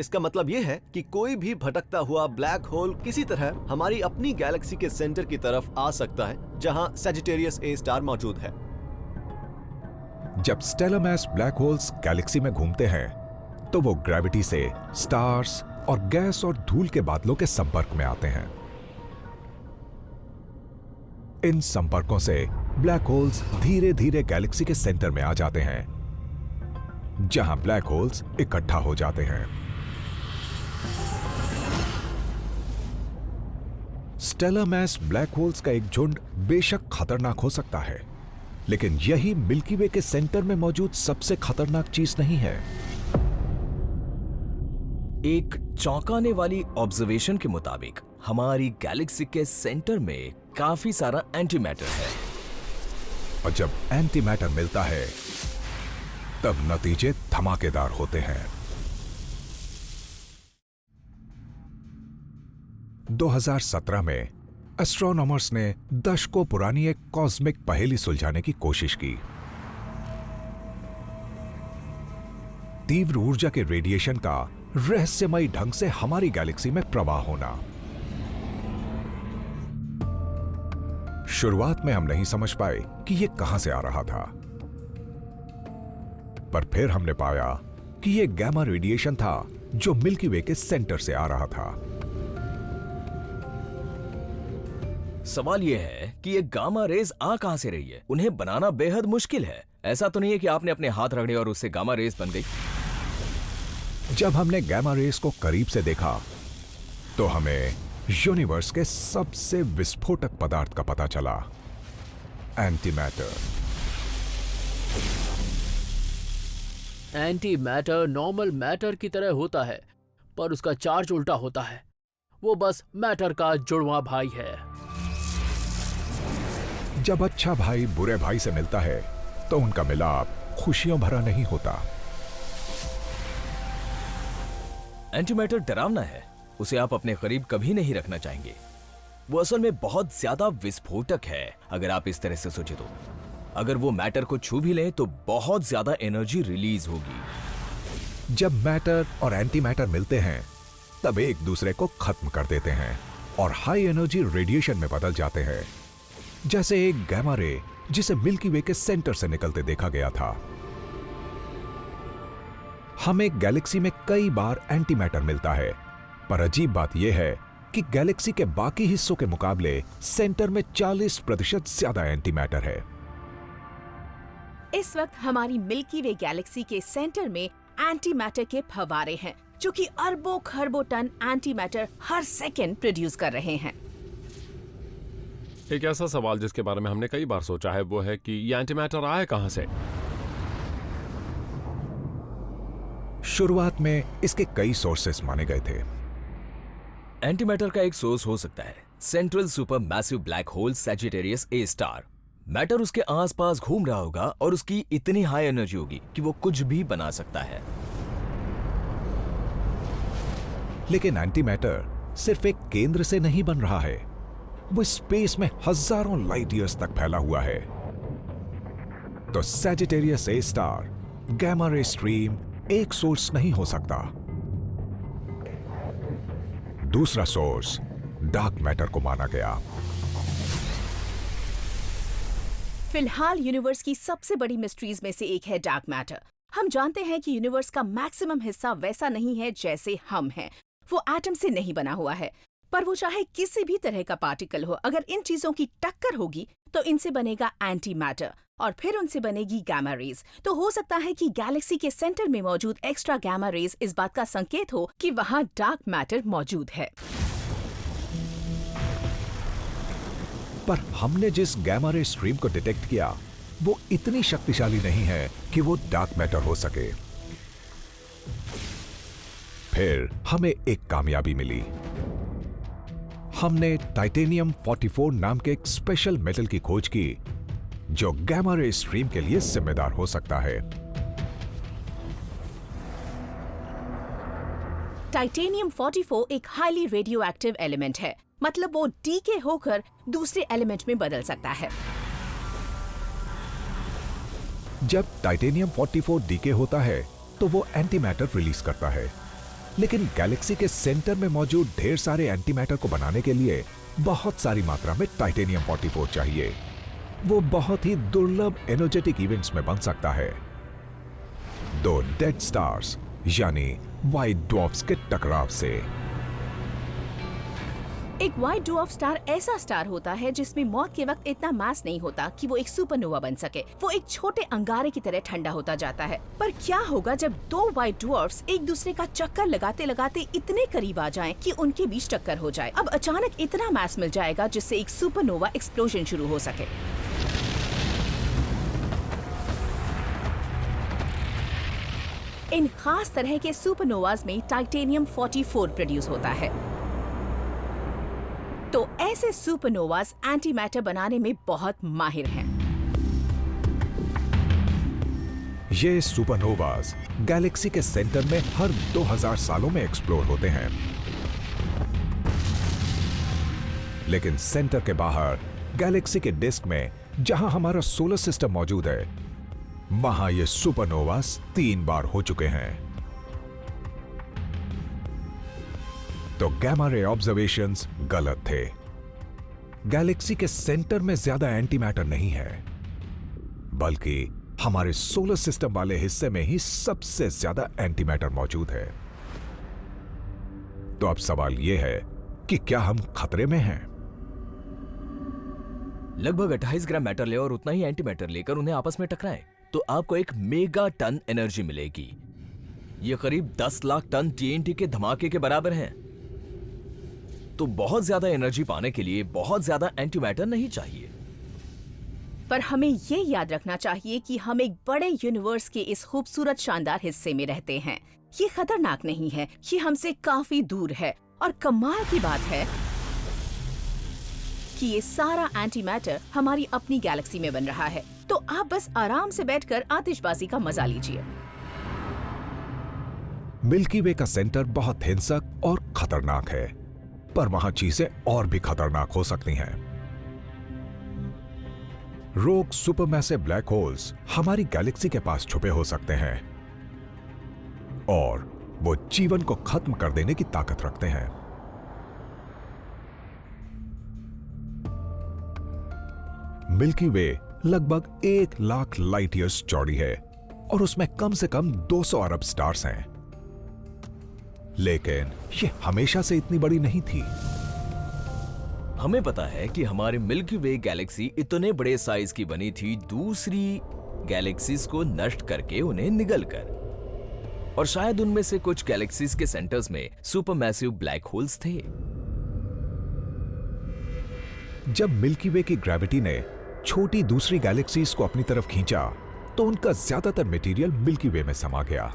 इसका मतलब यह है कि कोई भी भटकता हुआ ब्लैक होल किसी तरह हमारी अपनी गैलेक्सी के सेंटर की तरफ आ सकता है, जहां सजिटेरियस ए स्टार मौजूद है। जब stellar mass black holes galaxy में घूमते हैं तो वो ग्रेविटी से स्टार्स और गैस और धूल के बादलों के संपर्क में आते हैं। इन संपर्कों से ब्लैक होल्स धीरे धीरे गैलेक्सी के सेंटर में आ जाते हैं, जहां ब्लैक होल्स इकट्ठा हो जाते हैं। स्टेलर मैस ब्लैक होल्स का एक झुंड बेशक खतरनाक हो सकता है, लेकिन यही मिल्की वे के सेंटर में मौजूद सबसे खतरनाक चीज नहीं है। एक चौंकाने वाली ऑब्जर्वेशन के मुताबिक हमारी गैलेक्सी के सेंटर में काफी सारा एंटी मैटर है, और जब एंटी मैटर मिलता है तब नतीजे धमाकेदार होते हैं। 2017 में एस्ट्रोनॉमर्स ने दशकों पुरानी एक कॉस्मिक पहेली सुलझाने की कोशिश की। तीव्र ऊर्जा के रेडिएशन का रहस्यमयी ढंग से हमारी गैलेक्सी में प्रवाह होना। शुरुआत में हम नहीं समझ पाए कि यह कहां से आ रहा था, पर फिर हमने पाया कि यह गैमा रेडिएशन था जो मिल्की वे के सेंटर से आ रहा था। सवाल यह है कि ये गामा रेज आ कहां से रही है? उन्हें बनाना बेहद मुश्किल है। ऐसा तो नहीं है कि आपने अपने हाथ रगड़े और उससे गामा रेज बन गई। जब हमने गैमा रेस को करीब से देखा तो हमें यूनिवर्स के सबसे विस्फोटक पदार्थ का पता चला, anti matter. Anti matter normal matter की तरह होता है, पर उसका चार्ज उल्टा होता है। वो बस मैटर का जुड़वां भाई है। जब अच्छा भाई बुरे भाई से मिलता है तो उनका मिलाप खुशियों भरा नहीं होता। एंटी मैटर डरावना है, उसे आप अपने करीब कभी नहीं रखना चाहेंगे। वो असल में बहुत ज्यादा विस्फोटक है, अगर आप इस तरह से सोचे तो। अगर वो मैटर को छू भी लें तो बहुत ज्यादा एनर्जी रिलीज होगी। जब मैटर और एंटी मैटर मिलते हैं तब एक दूसरे को खत्म कर देते हैं और हाई एनर्जी रेडिएशन में बदल जाते हैं, जैसे एक गैमा रे जिसे मिल्की वे के सेंटर से निकलते देखा गया था। हमें गैलेक्सी में कई बार एंटी मैटर मिलता है, पर अजीब बात यह है कि गैलेक्सी के बाकी हिस्सों के मुकाबले सेंटर में 40% ज्यादा एंटी मैटर है। इस वक्त हमारी मिल्की वे गैलेक्सी के सेंटर में एंटी मैटर के फव्वारे हैं, जो कि अरबों खरबों टन एंटी मैटर हर सेकंड प्रोड्यूस कर रहे हैं। एक ऐसा सवाल जिसके बारे में हमने कई बार सोचा है वो है कि ये एंटी मैटर आए कहां से? शुरुआत में इसके कई सोर्सेस माने गए थे। एंटी मैटर का एक सोर्स हो सकता है central super massive black hole Sagittarius A star. Matter उसके आसपास घूम रहा होगा और उसकी इतनी हाई एनर्जी होगी कि वो कुछ भी बना सकता है। लेकिन एंटी मैटर सिर्फ एक केंद्र से नहीं बन रहा है, वो स्पेस में हजारों लाइट ईयर्स तक फैला हुआ है। तो Sagittarius A star gamma ray stream एक सोर्स नहीं हो सकता। दूसरा सोर्स डार्क मैटर को माना गया। फिलहाल यूनिवर्स की सबसे बड़ी मिस्ट्रीज में से एक है डार्क मैटर। हम जानते हैं कि यूनिवर्स का मैक्सिमम हिस्सा वैसा नहीं है जैसे हम हैं। वो एटम से नहीं बना हुआ है, पर वो चाहे किसी भी तरह का पार्टिकल हो, अगर इन चीजों की टक्कर होगी तो इनसे बनेगा एंटी मैटर और फिर उनसे बनेगी गैमा रेज। तो हो सकता है कि गैलेक्सी के सेंटर में मौजूद एक्स्ट्रा गैमा रेज इस बात का संकेत हो कि वहां डार्क मैटर मौजूद है। पर हमने जिस गैमा रे स्ट्रीम को डिटेक्ट किया वो इतनी शक्तिशाली नहीं है कि वो डार्क मैटर हो सके। फिर हमें एक कामयाबी मिली। हमने टाइटेनियम 44 नाम के एक स्पेशल मेटल की खोज की जो गैमा रे स्ट्रीम के लिए जिम्मेदार हो सकता है। टाइटेनियम 44 एक हाईली रेडियो एक्टिव एलिमेंट है, मतलब वो डीके होकर दूसरे एलिमेंट में बदल सकता है। जब टाइटेनियम 44 डीके होता है तो वो एंटी मैटर रिलीज करता है, लेकिन गैलेक्सी के सेंटर में मौजूद ढेर सारे एंटी मैटर को बनाने के लिए बहुत सारी मात्रा में टाइटेनियम 44 चाहिए। वो बहुत ही दुर्लभ एनर्जेटिक इवेंट्स में बन सकता है। दो डेड स्टार्स यानी व्हाइट ड्वार्फ्स के टकराव से। एक व्हाइट ड्वार्फ स्टार ऐसा स्टार होता है जिसमें मौत के वक्त इतना मास नहीं होता कि वो एक सुपरनोवा बन सके। वो एक छोटे अंगारे की तरह ठंडा होता जाता है। पर क्या होगा जब दो व्हाइट ड्वार्फ्स एक दूसरे का चक्कर लगाते लगाते इतने करीब आ जाएं कि उनके बीच टक्कर हो जाए। अब अचानक इतना मास मिल जाएगा जिससे एक सुपरनोवा एक्सप्लोजन शुरू हो सके। इन खास तरह के सुपरनोवाज में टाइटेनियम 44 प्रोड्यूस होता है। तो ऐसे सुपरनोवाज एंटी मैटर बनाने में बहुत माहिर हैं। ये सुपरनोवाज गैलेक्सी के सेंटर में हर 2000 सालों में एक्सप्लोर होते हैं, लेकिन सेंटर के बाहर गैलेक्सी के डिस्क में जहां हमारा सोलर सिस्टम मौजूद है, वहां ये सुपरनोवाज 3 बार हो चुके हैं। तो गैमा रे ऑब्जर्वेशंस गलत थे। गैलेक्सी के सेंटर में ज्यादा एंटी मैटर नहीं है, बल्कि हमारे सोलर सिस्टम वाले हिस्से में ही सबसे ज्यादा एंटी मैटर मौजूद है। तो अब सवाल यह है कि क्या हम खतरे में हैं? लगभग 28 ग्राम मैटर ले और उतना ही एंटी मैटर लेकर उन्हें आपस में टकराएं, तो आपको एक मेगा टन एनर्जी मिलेगी। ये करीब 10 लाख टन TNT के धमाके के बराबर है। तो बहुत ज्यादा एनर्जी पाने के लिए बहुत ज्यादा एंटी मैटर नहीं चाहिए। पर हमें ये याद रखना चाहिए कि हम एक बड़े यूनिवर्स के इस खूबसूरत शानदार हिस्से में रहते हैं। ये खतरनाक नहीं है, ये हमसे काफी दूर है। और कमाल की बात है कि ये सारा एंटी मैटर हमारी अपनी गैलेक्सी में बन रहा है। तो आप बस आराम से बैठकर आतिशबाजी का मजा लीजिए। मिल्की वे का सेंटर बहुत हिंसक और खतरनाक है, पर वहां चीजें और भी खतरनाक हो सकती हैं। रोग सुपरमैसिव ब्लैक होल्स हमारी गैलेक्सी के पास छुपे हो सकते हैं और वो जीवन को खत्म कर देने की ताकत रखते हैं। मिल्की वे लगभग 1 लाख लाइट ईयर्स चौड़ी है और उसमें कम से कम 200 अरब स्टार्स हैं। लेकिन ये हमेशा से इतनी बड़ी नहीं थी। हमें पता है कि हमारे मिल्की वे गैलेक्सी इतने बड़े साइज की बनी थी दूसरी गैलेक्सीज को नष्ट करके उन्हें निगलकर, और शायद उनमें से कुछ गैलेक्सीज के सेंटर्स में सुपरमैसिव ब्लैक होल्स थे। जब मिल्की वे की ग्रेविटी ने छोटी दूसरी गैलेक्सीज को अपनी तरफ खींचा, तो उनका ज्यादातर मटेरियल मिल्की वे में समा गया।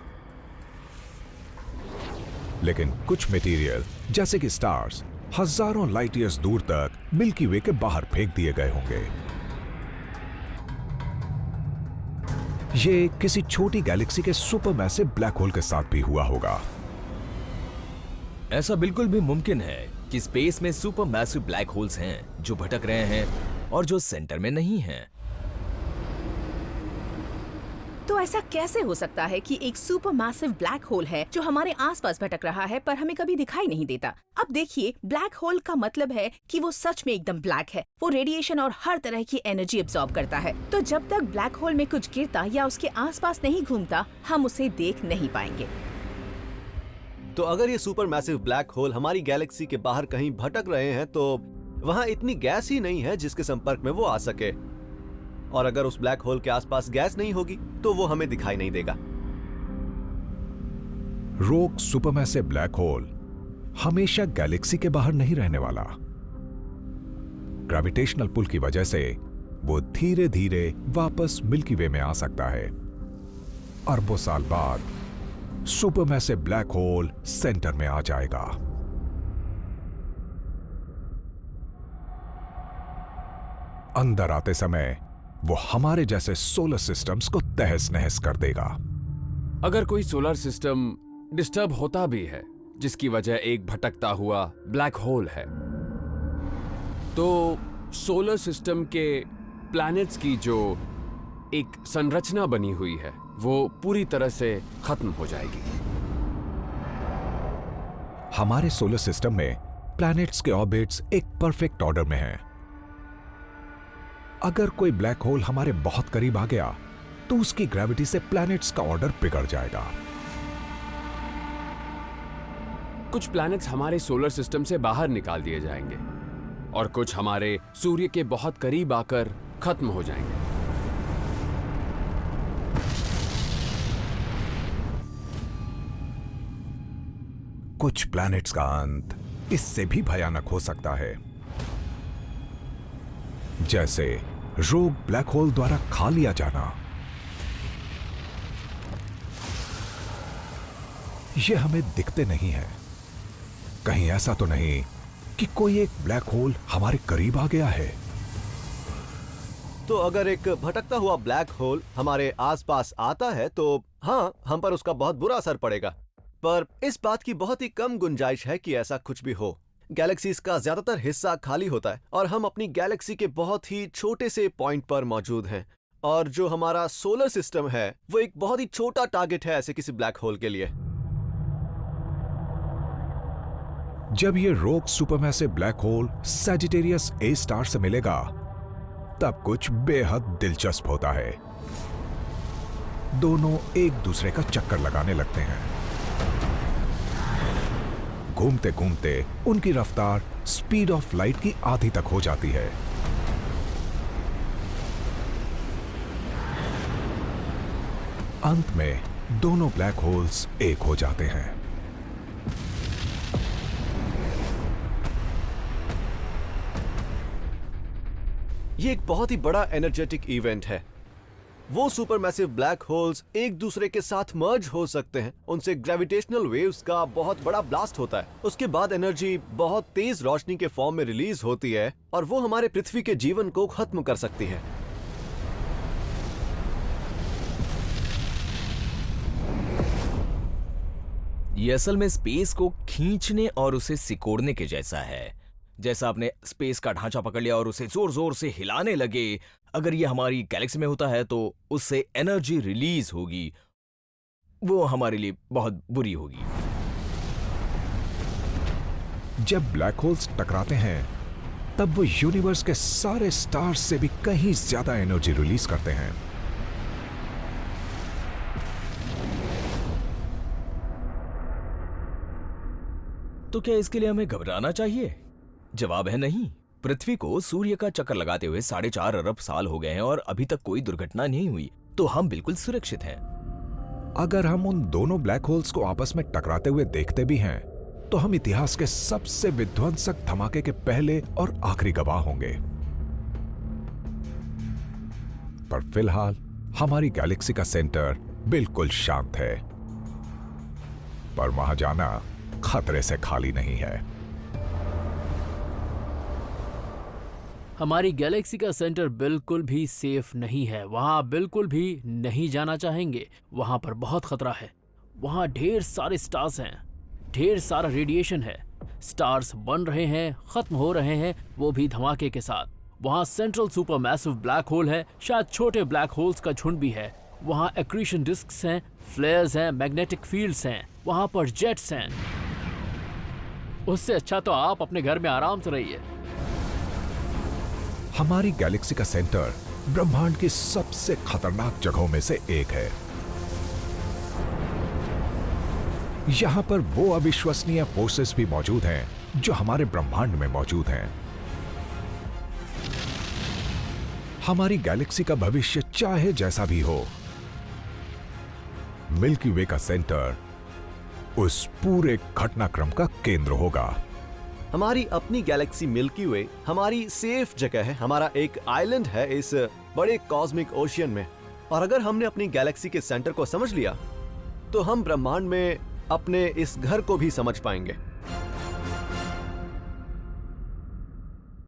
लेकिन कुछ मटेरियल जैसे कि स्टार्स हजारों लाइट ईयर्स दूर तक मिल्की वे के बाहर फेंक दिए गए होंगे। ये किसी छोटी गैलेक्सी के सुपरमैसिव ब्लैक होल के साथ भी हुआ होगा। ऐसा बिल्कुल भी मुमकिन है कि स्पेस में सुपरमैसिव ब्लैक होल्स हैं जो भटक रहे हैं और जो सेंटर में नहीं हैं। तो ऐसा कैसे हो सकता है कि एक सुपरमैसिव ब्लैक होल है जो हमारे आसपास भटक रहा है पर हमें कभी दिखाई नहीं देता? अब देखिए, ब्लैक होल का मतलब है कि वो सच में एकदम ब्लैक है। वो रेडिएशन और हर तरह की एनर्जी एब्जॉर्ब करता है। तो जब तक ब्लैक होल में कुछ गिरता या उसके आसपास नहीं घूमता, हम उसे देख नहीं पाएंगे। तो अगर ये सुपरमैसिव ब्लैक होल हमारी गैलेक्सी के बाहर कहीं भटक रहे हैं, तो वहां इतनी गैस ही नहीं है जिसके संपर्क में वो आ सके। और अगर उस ब्लैक होल के आसपास गैस नहीं होगी तो वो हमें दिखाई नहीं देगा। रोग सुपरमैसिव ब्लैक होल हमेशा गैलेक्सी के बाहर नहीं रहने वाला। ग्रेविटेशनल पुल की वजह से वो धीरे धीरे वापस मिल्की वे में आ सकता है। अरबों साल बाद सुपरमैसिव ब्लैक होल सेंटर में आ जाएगा। अंदर आते समय वो हमारे जैसे सोलर सिस्टम्स को तहस नहस कर देगा। अगर कोई सोलर सिस्टम डिस्टर्ब होता भी है जिसकी वजह एक भटकता हुआ ब्लैक होल है, तो सोलर सिस्टम के प्लैनेट्स की जो एक संरचना बनी हुई है वो पूरी तरह से खत्म हो जाएगी। हमारे सोलर सिस्टम में प्लैनेट्स के ऑर्बिट्स एक परफेक्ट ऑर्डर में हैं। अगर कोई ब्लैक होल हमारे बहुत करीब आ गया तो उसकी ग्रेविटी से प्लैनेट्स का ऑर्डर बिगड़ जाएगा। कुछ प्लैनेट्स हमारे सोलर सिस्टम से बाहर निकाल दिए जाएंगे और कुछ हमारे सूर्य के बहुत करीब आकर खत्म हो जाएंगे। कुछ प्लैनेट्स का अंत इससे भी भयानक हो सकता है, जैसे रोग ब्लैक होल द्वारा खा लिया जाना। ये हमें दिखते नहीं है। कहीं ऐसा तो नहीं कि कोई एक ब्लैक होल हमारे करीब आ गया है? तो अगर एक भटकता हुआ ब्लैक होल हमारे आसपास आता है तो हाँ, हम पर उसका बहुत बुरा असर पड़ेगा। पर इस बात की बहुत ही कम गुंजाइश है कि ऐसा कुछ भी हो। गैलेक्सीज का ज्यादातर हिस्सा खाली होता है और हम अपनी गैलेक्सी के बहुत ही छोटे से पॉइंट पर मौजूद हैं। और जो हमारा सोलर सिस्टम है वो एक बहुत ही छोटा टारगेट है ऐसे किसी ब्लैक होल के लिए। जब ये रोग supermassive black hole Sagittarius A star से मिलेगा तब कुछ बेहद दिलचस्प होता है। दोनों एक दूसरे का चक्कर लगाने लगते हैं। घूमते घूमते उनकी रफ्तार स्पीड ऑफ लाइट की आधी तक हो जाती है। अंत में दोनों ब्लैक होल्स एक हो जाते हैं। ये एक बहुत ही बड़ा एनर्जेटिक इवेंट है। वो सुपरमैसिव ब्लैक होल्स एक दूसरे के साथ मर्ज हो सकते हैं। उनसे ग्रेविटेशनल वेव्स का बहुत बड़ा ब्लास्ट होता है। उसके बाद एनर्जी बहुत तेज रोशनी के फॉर्म में रिलीज होती है और वो हमारे पृथ्वी के जीवन को खत्म कर सकती है। ये असल में स्पेस को खींचने और उसे सिकोड़ने के जैसा है। जैसा आपने स्पेस का ढांचा पकड़ लिया और उसे जोर जोर से हिलाने लगे। अगर ये हमारी गैलेक्सी में होता है तो उससे एनर्जी रिलीज होगी, वो हमारे लिए बहुत बुरी होगी। जब ब्लैक होल्स टकराते हैं तब वो यूनिवर्स के सारे स्टार्स से भी कहीं ज्यादा एनर्जी रिलीज करते हैं। तो क्या इसके लिए हमें घबराना चाहिए? जवाब है नहीं। पृथ्वी को सूर्य का चक्कर लगाते हुए 4.5 अरब साल हो गए हैं और अभी तक कोई दुर्घटना नहीं हुई, तो हम बिल्कुल सुरक्षित हैं। अगर हम उन दोनों ब्लैक होल्स को आपस में टकराते हुए देखते भी हैं तो हम इतिहास के सबसे विध्वंसक धमाके के पहले और आखिरी गवाह होंगे। पर फिलहाल हमारी गैलेक्सी का सेंटर बिल्कुल शांत है, पर वहां जाना खतरे से खाली नहीं है। हमारी गैलेक्सी का सेंटर बिल्कुल भी सेफ नहीं है। वहां बिल्कुल भी नहीं जाना चाहेंगे। वहां पर बहुत खतरा है। वहां ढेर सारे स्टार्स हैं, ढेर सारा रेडिएशन है। स्टार्स बन रहे हैं, खत्म हो रहे हैं, वो भी धमाके के साथ। वहां सेंट्रल सुपरमैसिव ब्लैक होल है, शायद छोटे ब्लैक होल्स का झुंड भी है। वहां एक्रीशन डिस्क्स हैं, फ्लेयर्स हैं, मैग्नेटिक फील्ड्स हैं, वहां पर जेट्स हैं। उससे अच्छा तो आप अपने घर में आराम से रहिए। हमारी गैलेक्सी का सेंटर ब्रह्मांड की सबसे खतरनाक जगहों में से एक है। यहां पर वो अविश्वसनीय फोर्सेस भी मौजूद हैं जो हमारे ब्रह्मांड में मौजूद हैं। हमारी गैलेक्सी का भविष्य चाहे जैसा भी हो, मिल्की वे का सेंटर उस पूरे घटनाक्रम का केंद्र होगा। हमारी अपनी गैलेक्सी मिल्की वे हमारी सेफ जगह है। हमारा एक आइलैंड है इस बड़े कॉस्मिक ओशियन में। और अगर हमने अपनी गैलेक्सी के सेंटर को समझ लिया तो हम ब्रह्मांड में अपने इस घर को भी समझ पाएंगे।